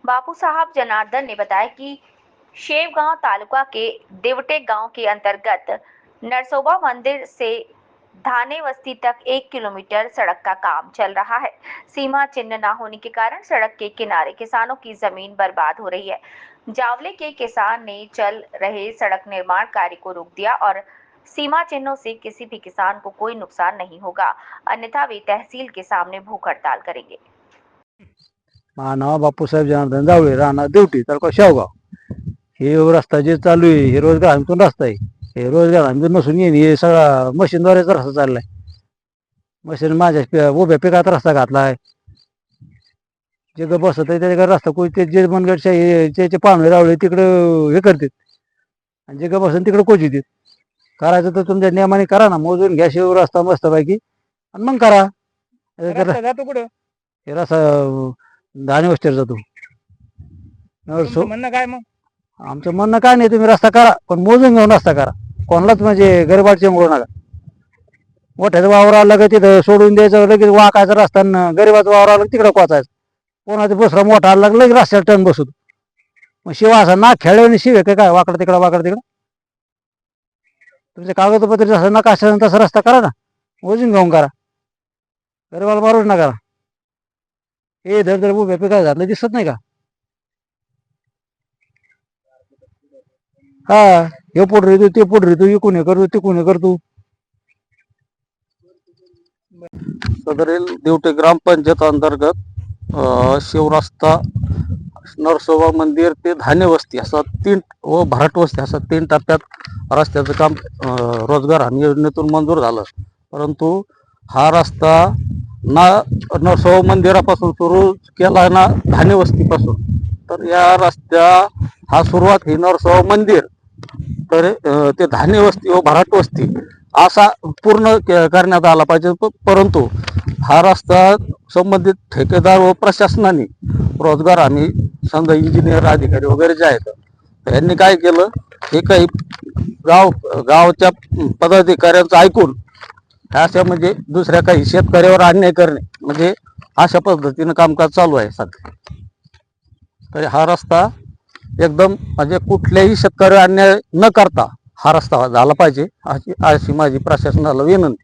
बापू साहब जनार्दन ने बताया कि शेवगांव तालुका के देवटे गांव के अंतर्गत नरसोबा मंदिर से धाने बस्ती तक 1 किलोमीटर सड़क का काम चल रहा है। सीमा चिन्ह न होने के कारण सड़क के किनारे किसानों की जमीन बर्बाद हो रही है। जावले के किसान ने चल रहे सड़क निर्माण कार्य को रोक दिया और सीमा चिन्हों से किसी भी किसान को कोई नुकसान नहीं होगा, अन्यथा वे तहसील के सामने भूख हड़ताल करेंगे। माझं नाव बापूसाहेब जनार्दन जावळे, राहणार देवटी, तालुका शेवगाव. हे रस्ता जे चालू आहे हे रोजगार हमीतून रस्ता आहे. हे रोजगार हमीतून नसून हे सगळा मशीनद्वारेच रस्ता चाललाय. मशीन माझ्या उभ्या पिकात रस्ता घातलाय. जे ग बसत आहे त्याच्या रस्ता कोणी ते जे मनगडच्या पाहुणे रावळे तिकडं हे करतात आणि जे ग बसन तिकडं कोचित करायचं तर तुमच्या नियमाने करा ना, मोजून घ्या शिव रस्ता मस्तपैकी आणि मग करा. जातो कुठं? हे रस्ता धाने वस्तीवर जातो. म्हणणं काय मग? आमचं म्हणणं काय नाही, तुम्ही रस्ता करा पण मोजून घेऊन रस्ता करा. कोणालाच म्हणजे गरीबाची मुळू नका. मोठ्याचं वावर आलं का तिथं सोडून द्यायचं, लगेच वाकायचा रस्ता, गरीबाचं वावर आलं तिकडं कोचायचं. कोणाचं दुसरा मोठा आला लगेच रस्त्यावर टर्न बसतो. मग शिवा असा ना खेळल्याने शिव आहे काय वाकडं तिकडं वाकडं तिकडं. तुमचे कागदपत्र जसं नका असेल तसा रस्ता करा ना, मोजून घेऊन करा. गरीबाला मारूच नका. हे धर उभ्या पिकाय घातलं दिसत नाही का? हा, हे पुढे येतो ते पुढे येतो, इकून हे करतो तिकून हे करतो. सदरील देवटे ग्रामपंचायत अंतर्गत शिवरस्ता नरसोबा मंदिर ते धान्य वस्ती असा 3 व भराट वस्ती असा 3 टप्प्यात रस्त्याचं काम रोजगार हमी योजनेतून मंजूर झालं. परंतु हा रस्ता ना नरसोबा मंदिरापासून सुरू केला ना धान्य वस्तीपासून. तर या रस्त्या हा सुरुवात ही नरसोबा मंदिर तर ते धान्य वस्ती व भराट वस्ती असा पूर्ण करण्यात आला पाहिजे. परंतु हा रस्ता संबंधित ठेकेदार व प्रशासनाने रोजगार हमी समजा इंजिनियर अधिकारी वगैरे जे आहेत यांनी काय केलं, हे काही गावच्या पदाधिकाऱ्यांचं ऐकून अशा म्हणजे दुसऱ्या काही शेतकऱ्यावर अन्याय करणे म्हणजे अशा पद्धतीनं कामकाज चालू आहे सध्या. तर हा रस्ता एकदम म्हणजे कुठल्याही शेतकऱ्यावर अन्याय न करता हा रस्ता झाला पाहिजे अशी माझी प्रशासनाला विनंती.